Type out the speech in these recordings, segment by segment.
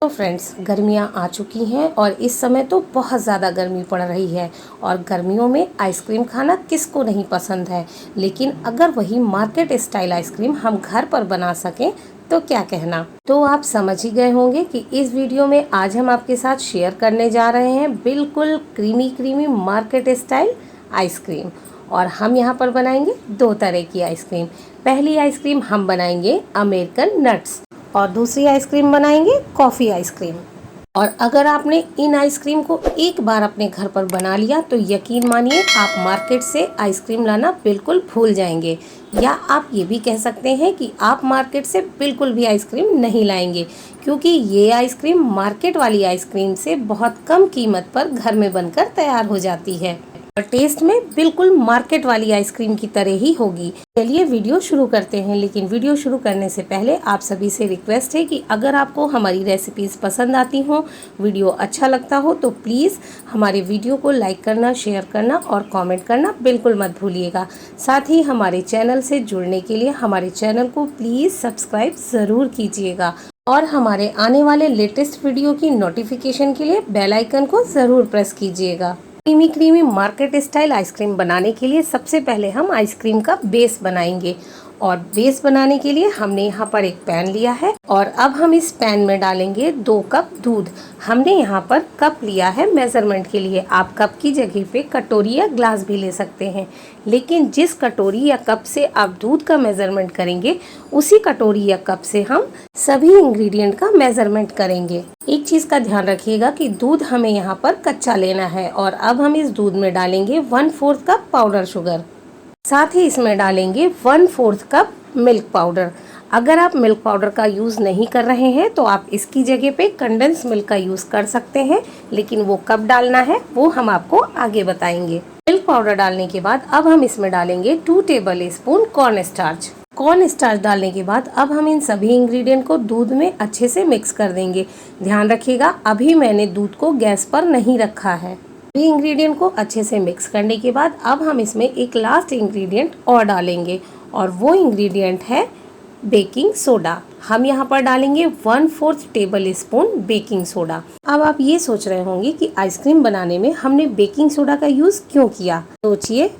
तो फ्रेंड्स, गर्मियाँ आ चुकी हैं और इस समय तो बहुत ज़्यादा गर्मी पड़ रही है। और गर्मियों में आइसक्रीम खाना किसको नहीं पसंद है। लेकिन अगर वही मार्केट स्टाइल आइसक्रीम हम घर पर बना सकें तो क्या कहना। तो आप समझ ही गए होंगे कि इस वीडियो में आज हम आपके साथ शेयर करने जा रहे हैं बिल्कुल creamy creamy market style ice cream. और हम यहाँ पर बनाएंगे दो तरह की आइसक्रीम। पहली आइसक्रीम हम बनाएंगे अमेरिकन नट्स और दूसरी आइसक्रीम बनाएंगे कॉफ़ी आइसक्रीम। और अगर आपने इन आइसक्रीम को एक बार अपने घर पर बना लिया तो यकीन मानिए आप मार्केट से आइसक्रीम लाना बिल्कुल भूल जाएंगे। या आप ये भी कह सकते हैं कि आप मार्केट से बिल्कुल भी आइसक्रीम नहीं लाएंगे, क्योंकि ये आइसक्रीम मार्केट वाली आइसक्रीम से बहुत कम कीमत पर घर में बनकर तैयार हो जाती है और टेस्ट में बिल्कुल मार्केट वाली आइसक्रीम की तरह ही होगी। चलिए वीडियो शुरू करते हैं। लेकिन वीडियो शुरू करने से पहले आप सभी से रिक्वेस्ट है कि अगर आपको हमारी रेसिपीज़ पसंद आती हो, वीडियो अच्छा लगता हो, तो प्लीज़ हमारे वीडियो को लाइक करना, शेयर करना और कमेंट करना बिल्कुल मत भूलिएगा। साथ ही हमारे चैनल से जुड़ने के लिए हमारे चैनल को प्लीज़ सब्सक्राइब ज़रूर कीजिएगा और हमारे आने वाले लेटेस्ट वीडियो की नोटिफिकेशन के लिए बेल आइकन को ज़रूर प्रेस कीजिएगा। Creamy creamy market style ice cream बनाने के लिए सबसे पहले हम आइसक्रीम का बेस बनाएंगे। और बेस बनाने के लिए हमने यहाँ पर एक पैन लिया है और अब हम इस पैन में डालेंगे 2 कप दूध। हमने यहाँ पर कप लिया है मेज़रमेंट के लिए। आप कप की जगह पे कटोरी या ग्लास भी ले सकते हैं, लेकिन जिस कटोरी या कप से आप दूध का मेज़रमेंट करेंगे उसी कटोरी या कप से हम सभी इंग्रेडिएंट का मेज़रमेंट करेंगे। एक चीज़ का ध्यान रखिएगा कि दूध हमें यहाँ पर कच्चा लेना है। और अब हम इस दूध में डालेंगे 1/4 कप पाउडर शुगर। साथ ही इसमें डालेंगे 1/4 कप मिल्क पाउडर। अगर आप मिल्क पाउडर का यूज़ नहीं कर रहे हैं तो आप इसकी जगह पे कंडेंस मिल्क का यूज़ कर सकते हैं, लेकिन वो कब डालना है वो हम आपको आगे बताएंगे। मिल्क पाउडर डालने के बाद अब हम इसमें डालेंगे 2 table spoon corn starch. Corn starch डालने के बाद अब हम इन सभी इंग्रेडिएंट को दूध में अच्छे से मिक्स कर देंगे। ध्यान रखिएगा, अभी मैंने दूध को गैस पर नहीं रखा है। इंग्रेडिएंट को अच्छे से मिक्स करने के बाद अब हम इसमें एक लास्ट इंग्रेडिएंट और डालेंगे और वो इंग्रेडिएंट है बेकिंग सोडा। हम यहाँ पर डालेंगे 1/4 टेबल स्पून बेकिंग सोडा। अब आप ये सोच रहे होंगे कि आइसक्रीम बनाने में हमने बेकिंग सोडा का यूज़ क्यों किया। सोचिए,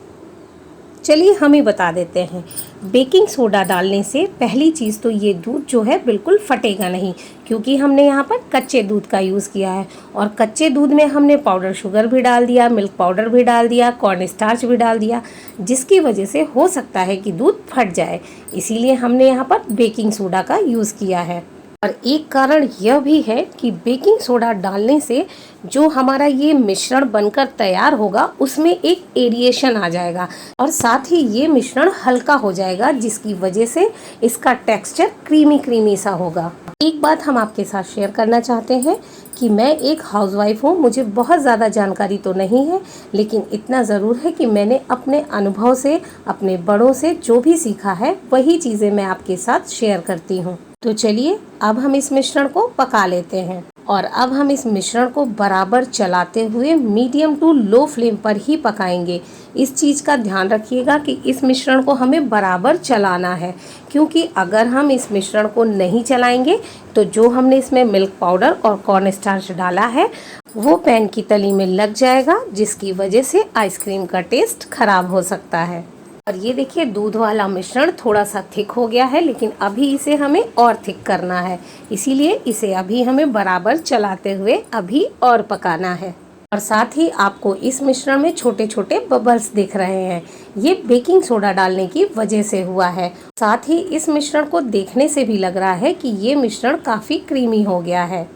चलिए हम ही बता देते हैं। बेकिंग सोडा डालने से पहली चीज़ तो ये दूध जो है बिल्कुल फटेगा नहीं, क्योंकि हमने यहाँ पर कच्चे दूध का यूज़ किया है। और कच्चे दूध में हमने पाउडर शुगर भी डाल दिया, मिल्क पाउडर भी डाल दिया, कॉर्न स्टार्च भी डाल दिया, जिसकी वजह से हो सकता है कि दूध फट जाए। इसीलिए हमने यहाँ पर बेकिंग सोडा का यूज़ किया है। और एक कारण यह भी है कि बेकिंग सोडा डालने से जो हमारा ये मिश्रण बनकर तैयार होगा उसमें एक एरिएशन आ जाएगा और साथ ही ये मिश्रण हल्का हो जाएगा, जिसकी वजह से इसका टेक्सचर क्रीमी क्रीमी सा होगा। एक बात हम आपके साथ शेयर करना चाहते हैं कि मैं एक हाउसवाइफ हूँ, मुझे बहुत ज़्यादा जानकारी तो नहीं है, लेकिन इतना ज़रूर है कि मैंने अपने अनुभव से, अपने बड़ों से जो भी सीखा है वही चीज़ें मैं आपके साथ शेयर करती हूँ। तो चलिए अब हम इस मिश्रण को पका लेते हैं। और अब हम इस मिश्रण को बराबर चलाते हुए मीडियम टू लो फ्लेम पर ही पकाएंगे। इस चीज़ का ध्यान रखिएगा कि इस मिश्रण को हमें बराबर चलाना है, क्योंकि अगर हम इस मिश्रण को नहीं चलाएंगे तो जो हमने इसमें मिल्क पाउडर और कॉर्न स्टार्च डाला है वो पैन की तली में लग जाएगा, जिसकी वजह से आइसक्रीम का टेस्ट खराब हो सकता है। और ये देखिए, दूध वाला मिश्रण थोड़ा सा थिक हो गया है, लेकिन अभी इसे हमें और थिक करना है। इसीलिए इसे अभी हमें बराबर चलाते हुए अभी और पकाना है। और साथ ही आपको इस मिश्रण में छोटे छोटे बबल्स दिख रहे हैं, ये बेकिंग सोडा डालने की वजह से हुआ है। साथ ही इस मिश्रण को देखने से भी लग रहा है कि ये मिश्रण काफ़ी क्रीमी हो गया है।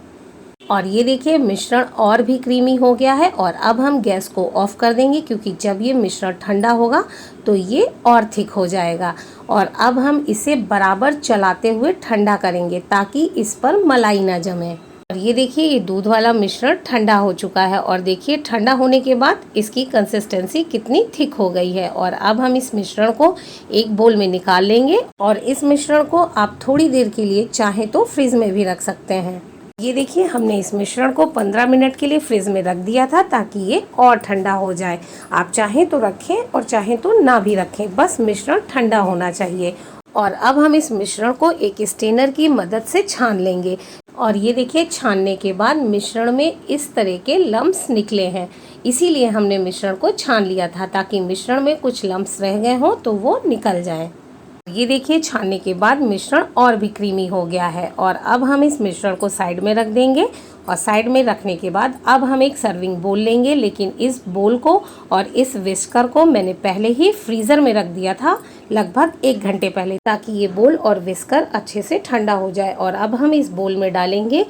और ये देखिए, मिश्रण और भी क्रीमी हो गया है। और अब हम गैस को ऑफ कर देंगे, क्योंकि जब ये मिश्रण ठंडा होगा तो ये और थिक हो जाएगा। और अब हम इसे बराबर चलाते हुए ठंडा करेंगे ताकि इस पर मलाई ना जमे। और ये देखिए, ये दूध वाला मिश्रण ठंडा हो चुका है और देखिए ठंडा होने के बाद इसकी कंसिस्टेंसी कितनी थिक हो गई है। और अब हम इस मिश्रण को एक बोल में निकाल लेंगे और इस मिश्रण को आप थोड़ी देर के लिए चाहे तो फ्रिज में भी रख सकते हैं। ये देखिए, हमने इस मिश्रण को 15 मिनट के लिए फ्रिज में रख दिया था ताकि ये और ठंडा हो जाए। आप चाहें तो रखें और चाहें तो ना भी रखें, बस मिश्रण ठंडा होना चाहिए। और अब हम इस मिश्रण को एक स्ट्रेनर की मदद से छान लेंगे। और ये देखिए छानने के बाद मिश्रण में इस तरह के लम्स निकले हैं, इसीलिए हमने मिश्रण को छान लिया था ताकि मिश्रण में कुछ लम्स रह गए हों तो वो निकल जाएं। ये देखिए छानने के बाद मिश्रण और भी क्रीमी हो गया है और अब हम इस मिश्रण को साइड में रख देंगे। और साइड में रखने के बाद अब हम एक सर्विंग बोल लेंगे, लेकिन इस बोल को और इस विस्कर को मैंने पहले ही फ्रीज़र में रख दिया था लगभग 1 घंटे पहले, ताकि ये बोल और विस्कर अच्छे से ठंडा हो जाए। और अब हम इस बोल में डालेंगे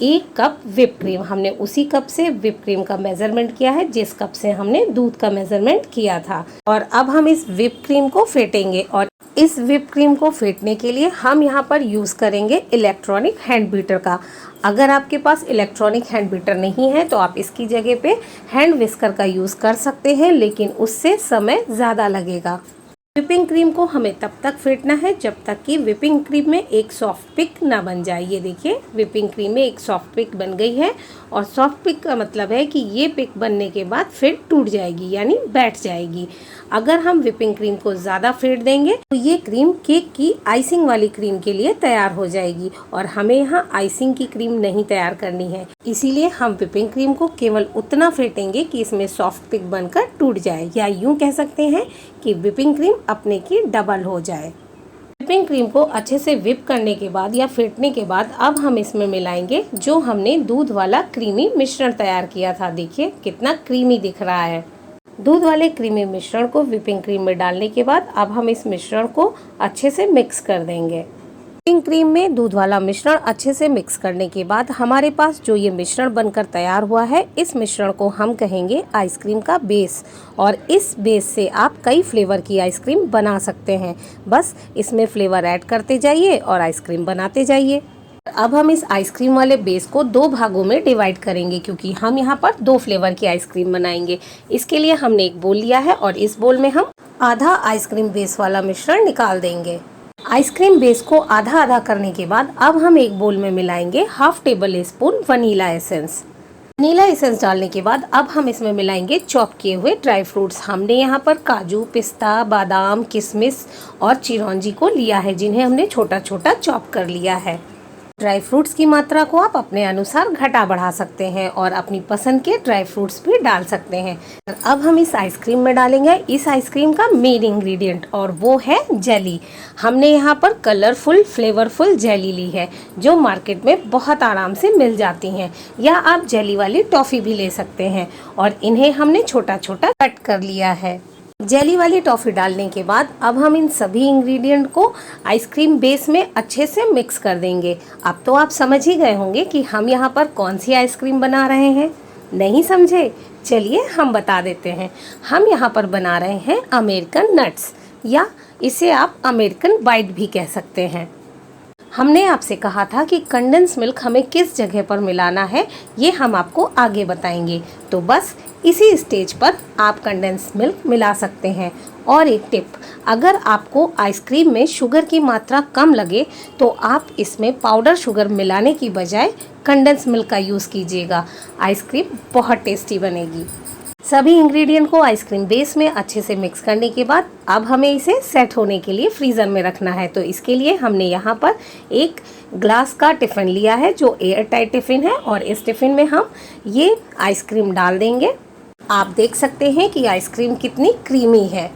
1 कप व्हिप क्रीम। हमने उसी कप से व्हिप क्रीम का मेजरमेंट किया है जिस कप से हमने दूध का मेजरमेंट किया था। और अब हम इस व्हिप क्रीम को फेंटेंगे और इस व्हिप क्रीम को फेंटने के लिए हम यहाँ पर यूज़ करेंगे इलेक्ट्रॉनिक हैंड बीटर का। अगर आपके पास इलेक्ट्रॉनिक हैंड बीटर नहीं है तो आप इसकी जगह पे हैंड विस्कर का यूज़ कर सकते हैं, लेकिन उससे समय ज़्यादा लगेगा। व्हिपिंग क्रीम को हमें तब तक फेंटना है जब तक कि व्हिपिंग क्रीम में एक सॉफ्ट पिक ना बन जाए। ये देखिए व्हिपिंग क्रीम में एक सॉफ्ट पिक बन गई है और सॉफ्ट पिक का मतलब है कि ये पिक बनने के बाद फिर टूट जाएगी यानी बैठ जाएगी। अगर हम व्हिपिंग क्रीम को ज़्यादा फेंट देंगे तो ये क्रीम केक की आइसिंग वाली क्रीम के लिए तैयार हो जाएगी और हमें यहाँ आइसिंग की क्रीम नहीं तैयार करनी है। इसीलिए हम व्हिपिंग क्रीम को केवल उतना फेंटेंगे कि इसमें सॉफ्ट पिक बनकर टूट जाए, या यूँ कह सकते हैं कि व्हिपिंग क्रीम अपने की डबल हो जाए। व्हिपिंग क्रीम को अच्छे से व्हिप करने के बाद या फेंटने के बाद अब हम इसमें मिलाएंगे जो हमने दूध वाला क्रीमी मिश्रण तैयार किया था। देखिए कितना क्रीमी दिख रहा है। दूध वाले क्रीमी मिश्रण को व्हिपिंग क्रीम में डालने के बाद अब हम इस मिश्रण को अच्छे से मिक्स कर देंगे। व्हिपिंग क्रीम में दूध वाला मिश्रण अच्छे से मिक्स करने के बाद हमारे पास जो ये मिश्रण बनकर तैयार हुआ है, इस मिश्रण को हम कहेंगे आइसक्रीम का बेस। और इस बेस से आप कई फ्लेवर की आइसक्रीम बना सकते हैं। बस इसमें फ्लेवर ऐड करते जाइए और आइसक्रीम बनाते जाइए। अब हम इस आइसक्रीम वाले बेस को 2 भागों में डिवाइड करेंगे क्योंकि हम यहाँ पर 2 फ्लेवर की आइसक्रीम बनाएंगे। इसके लिए हमने एक बोल लिया है और इस बोल में हम आधा आइसक्रीम बेस वाला मिश्रण निकाल देंगे। आइसक्रीम बेस को आधा आधा करने के बाद अब हम एक बोल में मिलाएंगे ½ table spoon vanilla essence. Vanilla essence डालने के बाद अब हम इसमें मिलाएंगे चॉप किए हुए ड्राई फ्रूट्स। हमने यहाँ पर काजू, पिस्ता, बादाम, किशमिश और चिरौंजी को लिया है, जिन्हें हमने छोटा छोटा चॉप कर लिया है। ड्राई फ्रूट्स की मात्रा को आप अपने अनुसार घटा बढ़ा सकते हैं और अपनी पसंद के ड्राई फ्रूट्स भी डाल सकते हैं। अब हम इस आइसक्रीम में डालेंगे इस आइसक्रीम का मेन इंग्रेडिएंट और वो है जेली। हमने यहाँ पर कलरफुल फ्लेवरफुल जेली ली है जो मार्केट में बहुत आराम से मिल जाती हैं, या आप जेली वाली टॉफ़ी भी ले सकते हैं। और इन्हें हमने छोटा छोटा कट कर लिया है। जेली वाली टॉफ़ी डालने के बाद अब हम इन सभी इंग्रेडिएंट को आइसक्रीम बेस में अच्छे से मिक्स कर देंगे। अब तो आप समझ ही गए होंगे कि हम यहाँ पर कौन सी आइसक्रीम बना रहे हैं। नहीं समझे? चलिए हम बता देते हैं। हम यहाँ पर बना रहे हैं अमेरिकन नट्स, या इसे आप अमेरिकन बाइट भी कह सकते हैं। हमने आपसे कहा था कि कंडेंस मिल्क हमें किस जगह पर मिलाना है, ये हम आपको आगे बताएंगे। तो बस इसी स्टेज पर आप कंडेंस मिल्क मिला सकते हैं। और एक टिप, अगर आपको आइसक्रीम में शुगर की मात्रा कम लगे तो आप इसमें पाउडर शुगर मिलाने की बजाय कंडेंस मिल्क का यूज़ कीजिएगा। आइसक्रीम बहुत टेस्टी बनेगी। सभी इंग्रेडिएंट को आइसक्रीम बेस में अच्छे से मिक्स करने के बाद अब हमें इसे सेट होने के लिए फ्रीज़र में रखना है। तो इसके लिए हमने यहाँ पर एक ग्लास का टिफ़िन लिया है जो एयर टाइट टिफ़िन है और इस टिफ़िन में हम ये आइसक्रीम डाल देंगे। आप देख सकते हैं कि आइसक्रीम कितनी क्रीमी है।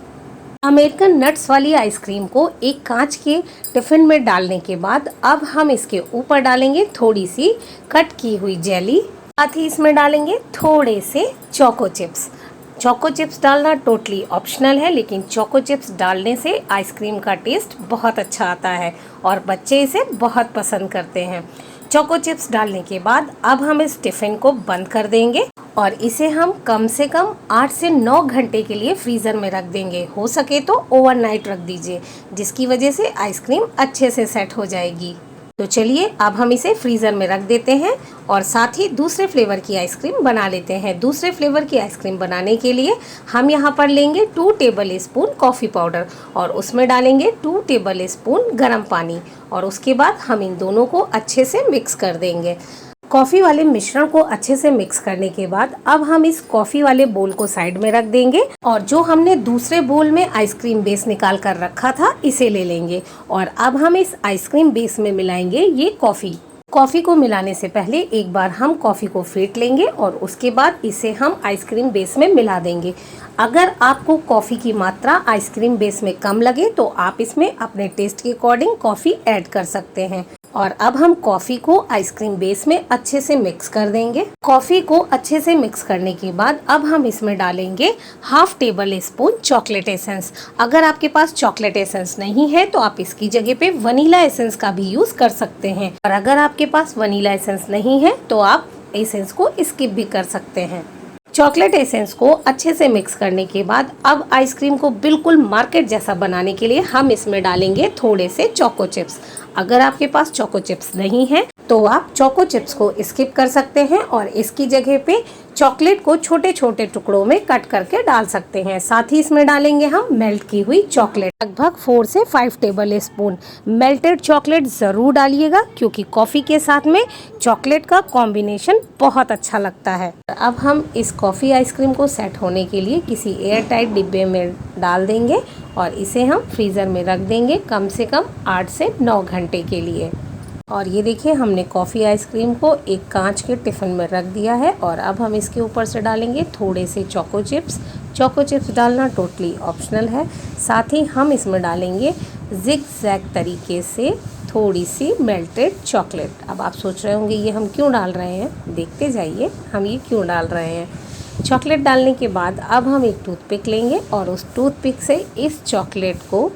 अमेरिकन नट्स वाली आइसक्रीम को एक कांच के टिफ़िन में डालने के बाद अब हम इसके ऊपर डालेंगे थोड़ी सी कट की हुई जेली। साथ ही इसमें डालेंगे थोड़े से चोको चिप्स। चोको चिप्स डालना टोटली ऑप्शनल है, लेकिन चोको चिप्स डालने से आइसक्रीम का टेस्ट बहुत अच्छा आता है और बच्चे इसे बहुत पसंद करते हैं। चोको चिप्स डालने के बाद अब हम इस टिफ़िन को बंद कर देंगे और इसे हम कम से कम 8 से 9 घंटे के लिए फ्रीज़र में रख देंगे। हो सके तो ओवरनाइट रख दीजिए, जिसकी वजह से आइसक्रीम अच्छे से सेट हो जाएगी। तो चलिए अब हम इसे फ्रीज़र में रख देते हैं और साथ ही दूसरे फ्लेवर की आइसक्रीम बना लेते हैं। दूसरे फ्लेवर की आइसक्रीम बनाने के लिए हम यहाँ पर लेंगे 2 टेबल स्पून कॉफ़ी पाउडर और उसमें डालेंगे 2 टेबल स्पून गर्म पानी और उसके बाद हम इन दोनों को अच्छे से मिक्स कर देंगे। कॉफ़ी वाले मिश्रण को अच्छे से मिक्स करने के बाद अब हम इस कॉफ़ी वाले बोल को साइड में रख देंगे और जो हमने दूसरे बोल में आइसक्रीम बेस निकाल कर रखा था इसे ले लेंगे और अब हम इस आइसक्रीम बेस में मिलाएंगे ये कॉफ़ी। कॉफ़ी को मिलाने से पहले एक बार हम कॉफ़ी को फेंट लेंगे और उसके बाद इसे हम आइसक्रीम बेस में मिला देंगे। अगर आपको कॉफ़ी की मात्रा आइसक्रीम बेस में कम लगे तो आप इसमें अपने टेस्ट के अकॉर्डिंग कॉफ़ी ऐड कर सकते हैं। और अब हम कॉफ़ी को आइसक्रीम बेस में अच्छे से मिक्स कर देंगे। कॉफ़ी को अच्छे से मिक्स करने के बाद अब हम इसमें डालेंगे half table spoon chocolate essence. अगर आपके पास चॉकलेट एसेंस नहीं है तो आप इसकी जगह पे वनीला एसेंस का भी यूज़ कर सकते हैं। और अगर आपके पास वनीला एसेंस नहीं है तो आप एसेंस को स्किप भी कर सकते हैं। चॉकलेट एसेंस को अच्छे से मिक्स करने के बाद अब आइसक्रीम को बिल्कुल मार्केट जैसा बनाने के लिए हम इसमें डालेंगे थोड़े से चोको चिप्स। अगर आपके पास चोको चिप्स नहीं है तो आप चोको चिप्स को स्किप कर सकते हैं और इसकी जगह पे चॉकलेट को छोटे छोटे टुकड़ों में कट करके डाल सकते हैं। साथ ही इसमें डालेंगे हम मेल्ट की हुई चॉकलेट, लगभग 4 से 5 टेबल स्पून। मेल्टेड चॉकलेट ज़रूर डालिएगा क्योंकि कॉफ़ी के साथ में चॉकलेट का कॉम्बिनेशन बहुत अच्छा लगता है। अब हम इस कॉफ़ी आइसक्रीम को सेट होने के लिए किसी एयर टाइट डिब्बे में डाल देंगे और इसे हम फ्रीज़र में रख देंगे कम से कम 8 से 9 घंटे के लिए। और ये देखिए हमने कॉफ़ी आइसक्रीम को एक कांच के टिफ़िन में रख दिया है और अब हम इसके ऊपर से डालेंगे थोड़े से चोको चिप्स। चोको चिप्स डालना टोटली ऑप्शनल है। साथ ही हम इसमें डालेंगे जिग जैग तरीके से थोड़ी सी मेल्टेड चॉकलेट। अब आप सोच रहे होंगे ये हम क्यों डाल रहे हैं, देखते जाइए हम ये क्यों डाल रहे हैं। चॉकलेट डालने के बाद अब हम एक टूथपिक लेंगे और उस टूथपिक से इस चॉकलेट को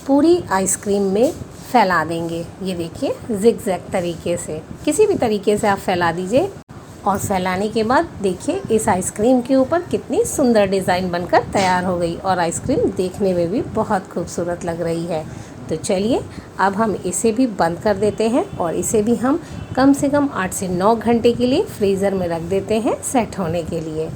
पूरी आइसक्रीम में फैला देंगे। ये देखिए जिग जैग तरीके से, किसी भी तरीके से आप फैला दीजिए। और फैलाने के बाद देखिए इस आइसक्रीम के ऊपर कितनी सुंदर डिज़ाइन बनकर तैयार हो गई और आइसक्रीम देखने में भी बहुत खूबसूरत लग रही है। तो चलिए अब हम इसे भी बंद कर देते हैं और इसे भी हम कम से कम 8 से 9 घंटे के लिए फ्रीज़र में रख देते हैं सेट होने के लिए।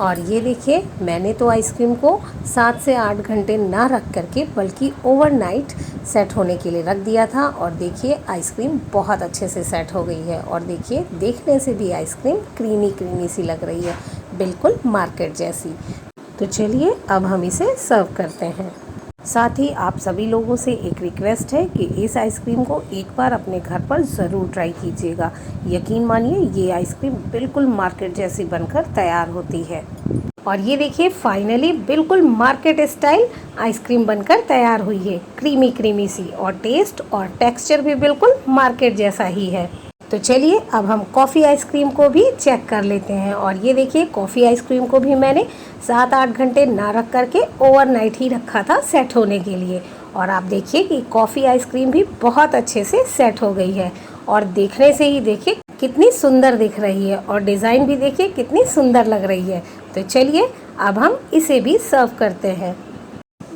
और ये देखिए मैंने तो आइसक्रीम को 7 से 8 घंटे ना रख करके बल्कि ओवरनाइट सेट होने के लिए रख दिया था। और देखिए आइसक्रीम बहुत अच्छे से सेट हो गई है और देखिए देखने से भी आइसक्रीम क्रीमी क्रीमी सी लग रही है, बिल्कुल मार्केट जैसी। तो चलिए अब हम इसे सर्व करते हैं। साथ ही आप सभी लोगों से एक रिक्वेस्ट है कि इस आइसक्रीम को एक बार अपने घर पर ज़रूर ट्राई कीजिएगा। यकीन मानिए ये आइसक्रीम बिल्कुल मार्केट जैसी बनकर तैयार होती है। और ये देखिए फाइनली बिल्कुल मार्केट स्टाइल आइसक्रीम बनकर तैयार हुई है, क्रीमी क्रीमी सी, और टेस्ट और टेक्सचर भी बिल्कुल मार्केट जैसा ही है। तो चलिए अब हम कॉफ़ी आइसक्रीम को भी चेक कर लेते हैं। और ये देखिए कॉफ़ी आइसक्रीम को भी मैंने 7-8 घंटे ना रख करके ओवरनाइट ही रखा था सेट होने के लिए। और आप देखिए कि कॉफ़ी आइसक्रीम भी बहुत अच्छे से सेट हो गई है और देखने से ही देखिए कितनी सुंदर दिख रही है और डिज़ाइन भी देखिए कितनी सुंदर लग रही है। तो चलिए अब हम इसे भी सर्व करते हैं।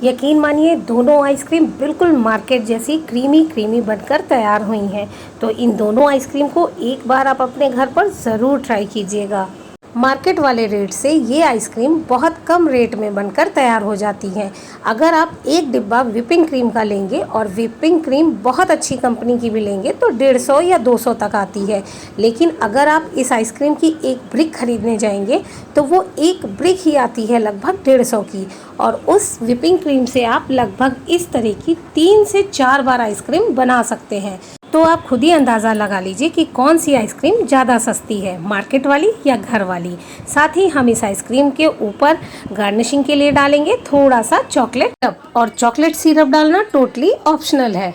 यकीन मानिए दोनों आइसक्रीम बिल्कुल मार्केट जैसी क्रीमी क्रीमी बनकर तैयार हुई हैं। तो इन दोनों आइसक्रीम को एक बार आप अपने घर पर ज़रूर ट्राई कीजिएगा। मार्केट वाले रेट से ये आइसक्रीम बहुत कम रेट में बनकर तैयार हो जाती हैं। अगर आप एक डिब्बा व्हिपिंग क्रीम का लेंगे और व्हिपिंग क्रीम बहुत अच्छी कंपनी की भी लेंगे तो 150 या 200 तक आती है। लेकिन अगर आप इस आइसक्रीम की एक ब्रिक खरीदने जाएंगे तो वो एक ब्रिक ही आती है लगभग 150 की। और उस व्हिपिंग क्रीम से आप लगभग इस तरह की 3 से 4 बार आइसक्रीम बना सकते हैं। तो आप खुद ही अंदाज़ा लगा लीजिए कि कौन सी आइसक्रीम ज़्यादा सस्ती है, मार्केट वाली या घर वाली। साथ ही हम इस आइसक्रीम के ऊपर गार्निशिंग के लिए डालेंगे थोड़ा सा चॉकलेट सिरप, और चॉकलेट सिरप डालना टोटली ऑप्शनल है।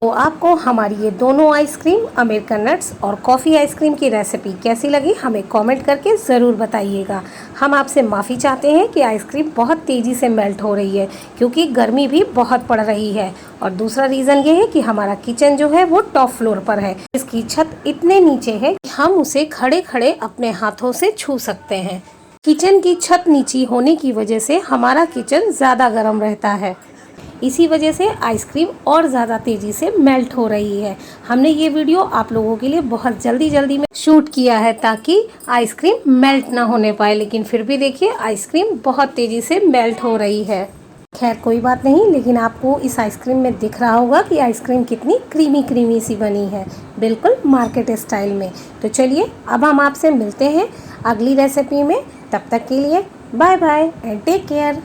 तो आपको हमारी ये दोनों आइसक्रीम अमेरिकन नट्स और कॉफ़ी आइसक्रीम की रेसिपी कैसी लगी हमें कमेंट करके ज़रूर बताइएगा। हम आपसे माफ़ी चाहते हैं कि आइसक्रीम बहुत तेज़ी से मेल्ट हो रही है क्योंकि गर्मी भी बहुत पड़ रही है। और दूसरा रीज़न ये है कि हमारा किचन जो है वो टॉप फ्लोर पर है, इसकी छत इतने नीचे है कि हम उसे खड़े खड़े अपने हाथों से छू सकते हैं। किचन की छत नीची होने की वजह से हमारा किचन ज़्यादा गर्म रहता है, इसी वजह से आइसक्रीम और ज़्यादा तेज़ी से मेल्ट हो रही है। हमने ये वीडियो आप लोगों के लिए बहुत जल्दी में शूट किया है ताकि आइसक्रीम मेल्ट ना होने पाए, लेकिन फिर भी देखिए आइसक्रीम बहुत तेज़ी से मेल्ट हो रही है। खैर कोई बात नहीं, लेकिन आपको इस आइसक्रीम में दिख रहा होगा कि आइसक्रीम कितनी क्रीमी क्रीमी सी बनी है, बिल्कुल मार्केट स्टाइल में। तो चलिए अब हम आपसे मिलते हैं अगली रेसिपी में। तब तक के लिए bye bye and take care.